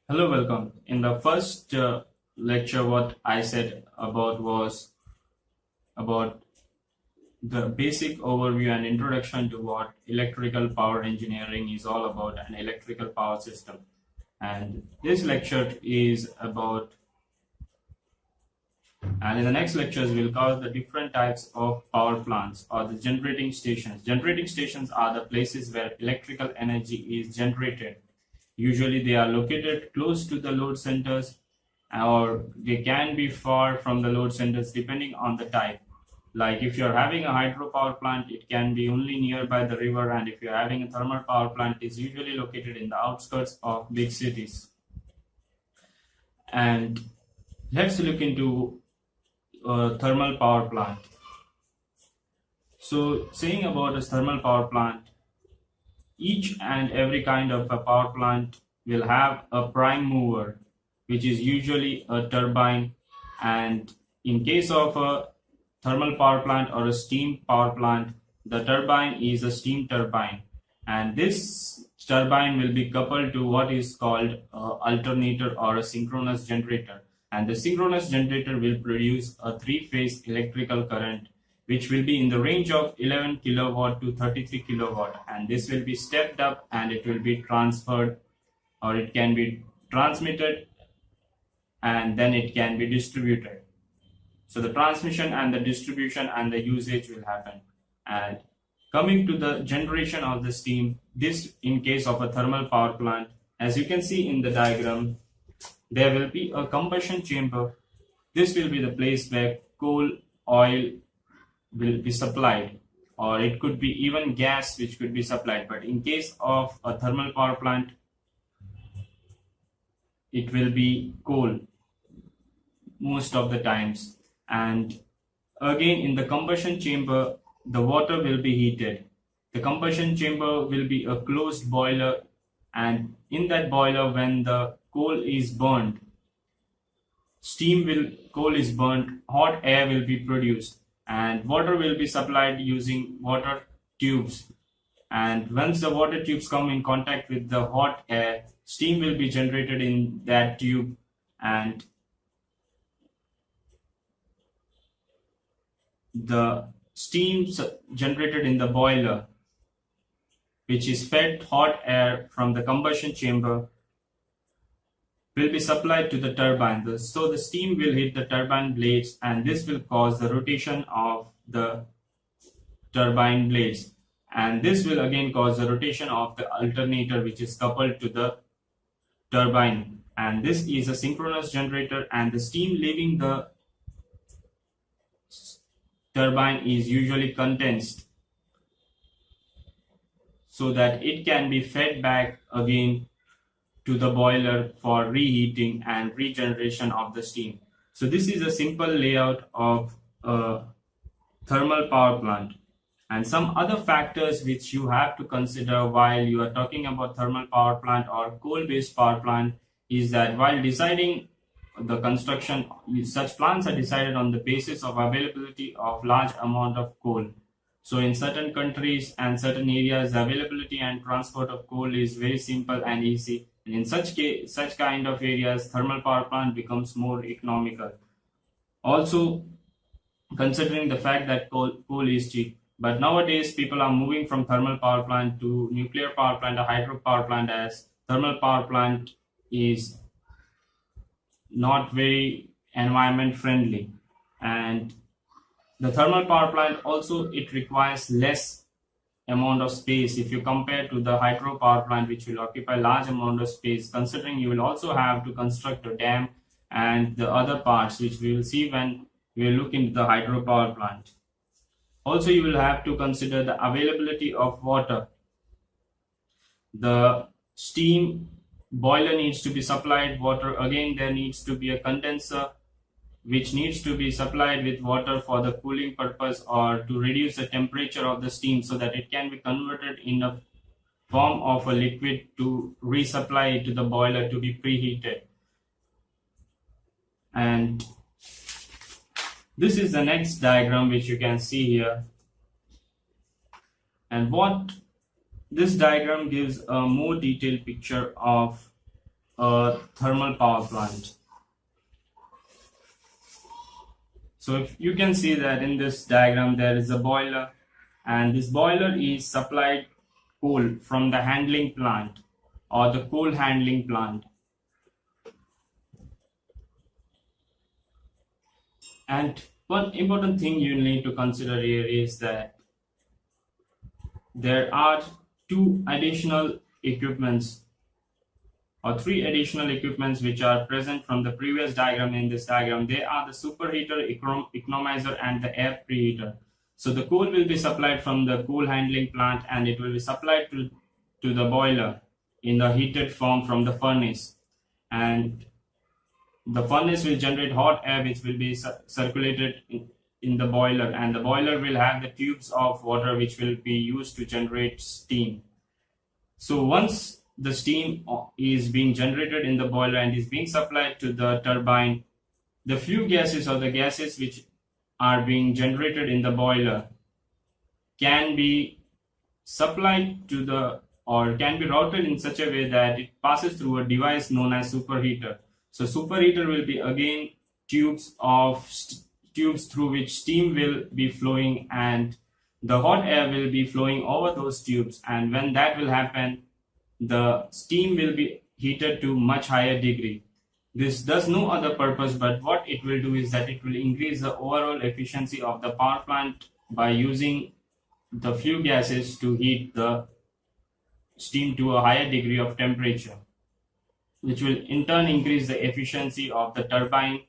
Hello, welcome. In the first lecture, what I said about was about the basic overview and introduction to what electrical power engineering is all about, an electrical power system. And this lecture is about, and in the next lectures, we'll cover the different types of power plants or the generating stations. Generating stations are the places where electrical energy is generated. Usually they are located close to the load centers, or they can be far from the load centers depending on the type. Like if you're having a hydropower plant, it can be only nearby the river, and if you're having a thermal power plant, it's usually located in the outskirts of big cities. And let's look into a thermal power plant. So saying about a thermal power plant, each and every kind of a power plant will have a prime mover, which is usually a turbine. And in case of a thermal power plant or a steam power plant, the turbine is a steam turbine. And this turbine will be coupled to what is called an alternator or a synchronous generator. And the synchronous generator will produce a three-phase electrical current which will be in the range of 11 kilowatt to 33 kilowatt, and this will be stepped up and it will be transferred, or it can be transmitted and then it can be distributed. So the transmission and the distribution and the usage will happen. And coming to the generation of the steam, this in case of a thermal power plant, as you can see in the diagram, there will be a combustion chamber. This will be the place where coal, oil will be supplied, or it could be even gas which could be supplied. But in case of a thermal power plant, it will be coal most of the times. And again, in the combustion chamber, the water will be heated. The combustion chamber will be a closed boiler, and in that boiler, when the coal is burned, coal is burned, hot air will be produced, and water will be supplied using water tubes. And once the water tubes come in contact with the hot air, steam will be generated in that tube, and the steam generated in the boiler, which is fed hot air from the combustion chamber, will be supplied to the turbine. So the steam will hit the turbine blades, and this will cause the rotation of the turbine blades. And this will again cause the rotation of the alternator, which is coupled to the turbine. And this is a synchronous generator, and the steam leaving the turbine is usually condensed so that it can be fed back again to the boiler for reheating and regeneration of the steam. So this is a simple layout of a thermal power plant. And some other factors which you have to consider while you are talking about thermal power plant or coal-based power plant is that while deciding the construction, such plants are decided on the basis of availability of large amount of coal. So in certain countries and certain areas, the availability and transport of coal is very simple and easy. And in such kind of areas, thermal power plant becomes more economical. Also, considering the fact that coal is cheap. But nowadays, people are moving from thermal power plant to nuclear power plant or hydro power plant, as thermal power plant is not very environment friendly. And the thermal power plant also, it requires less amount of space if you compare to the hydro power plant, which will occupy large amount of space, considering you will also have to construct a dam and the other parts which we will see when we look into the hydro power plant. Also, you will have to consider the availability of water. The steam boiler needs to be supplied water. Again, there needs to be a condenser which needs to be supplied with water for the cooling purpose, or to reduce the temperature of the steam so that it can be converted in a form of a liquid to resupply it to the boiler to be preheated. And this is the next diagram which you can see here. And what this diagram gives a more detailed picture of a thermal power plant. So if you can see that in this diagram there is a boiler, and this boiler is supplied coal from the handling plant or the coal handling plant. And one important thing you need to consider here is that there are two additional equipments or three additional equipments which are present from the previous diagram. In this diagram, they are the superheater, economizer, and the air preheater. So the coal will be supplied from the coal handling plant, and it will be supplied to the boiler in the heated form from the furnace. And the furnace will generate hot air which will be circulated in the boiler, and the boiler will have the tubes of water which will be used to generate steam. So once the steam is being generated in the boiler and is being supplied to the turbine, the flue gases or the gases which are being generated in the boiler can be supplied to the or can be routed in such a way that it passes through a device known as superheater. So superheater will be again tubes through which steam will be flowing, and the hot air will be flowing over those tubes, and when that will happen, the steam will be heated to much higher degree. This does no other purpose, but what it will do is that it will increase the overall efficiency of the power plant by using the flue gases to heat the steam to a higher degree of temperature, which will in turn increase the efficiency of the turbine,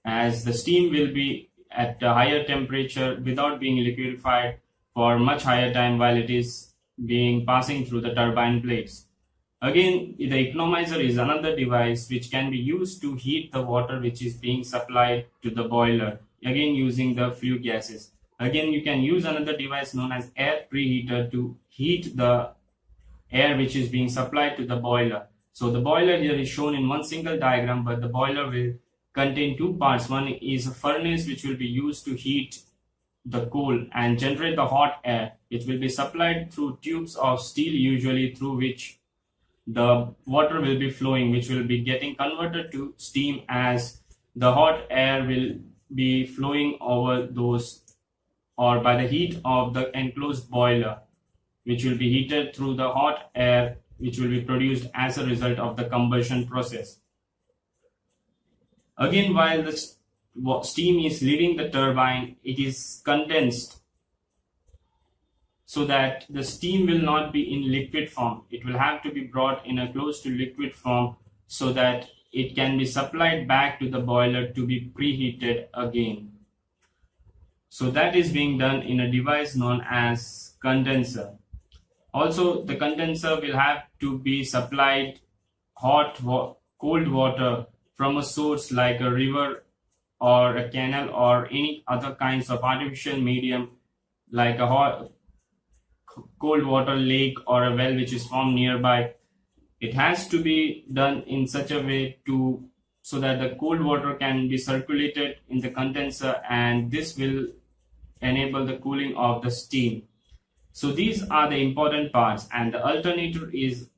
as the steam will be at a higher temperature without being liquefied for much higher time while it is being passing through the turbine blades. Again, the economizer is another device which can be used to heat the water which is being supplied to the boiler, again using the flue gases. Again, you can use another device known as air preheater to heat the air which is being supplied to the boiler. So the boiler here is shown in one single diagram, but the boiler will contain two parts. One is a furnace which will be used to heat the coal and generate the hot air. It will be supplied through tubes of steel usually, through which the water will be flowing, which will be getting converted to steam as the hot air will be flowing over those or by the heat of the enclosed boiler, which will be heated through the hot air which will be produced as a result of the combustion process. Again, while the steam is leaving the turbine, it is condensed so that the steam will not be in liquid form. It will have to be brought in a close to liquid form so that it can be supplied back to the boiler to be preheated again. So that is being done in a device known as condenser. Also, the condenser will have to be supplied cold water from a source like a river or a canal or any other kinds of artificial medium like a hot cold water lake or a well which is formed nearby. It has to be done in such a way so that the cold water can be circulated in the condenser, and this will enable the cooling of the steam. So these are the important parts, and the alternator is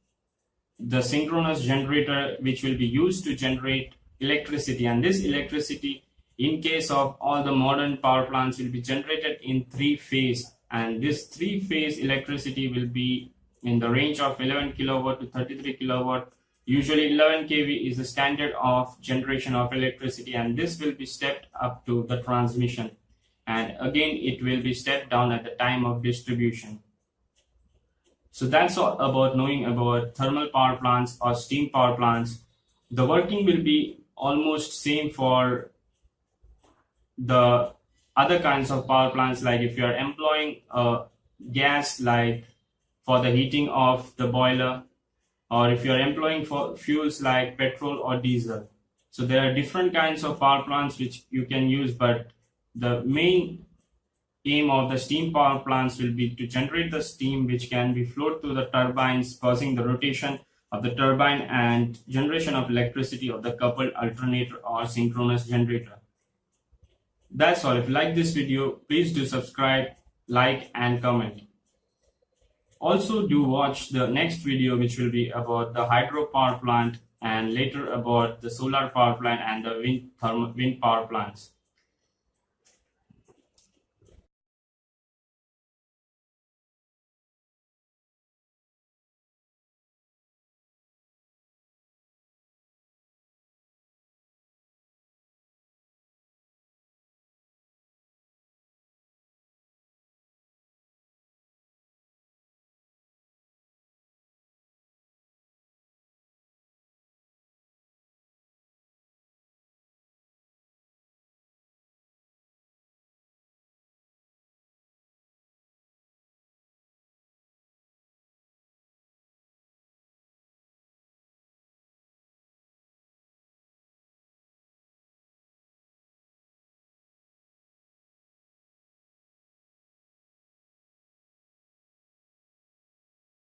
the synchronous generator, which will be used to generate electricity, and this electricity in case of all the modern power plants will be generated in three-phase, and this three-phase electricity will be in the range of 11 kilowatt to 33 kilowatt. Usually 11 kV is the standard of generation of electricity, and this will be stepped up to the transmission, and again it will be stepped down at the time of distribution. So that's all about knowing about thermal power plants or steam power plants. The working will be almost same for the other kinds of power plants, like if you are employing gas like for the heating of the boiler, or if you are employing for fuels like petrol or diesel. So there are different kinds of power plants which you can use, but the main aim of the steam power plants will be to generate the steam which can be flowed through the turbines, causing the rotation of the turbine and generation of electricity of the coupled alternator or synchronous generator. That's all. If you like this video, please do subscribe, like and comment. Also do watch the next video, which will be about the hydro power plant and later about the solar power plant and the wind power plants.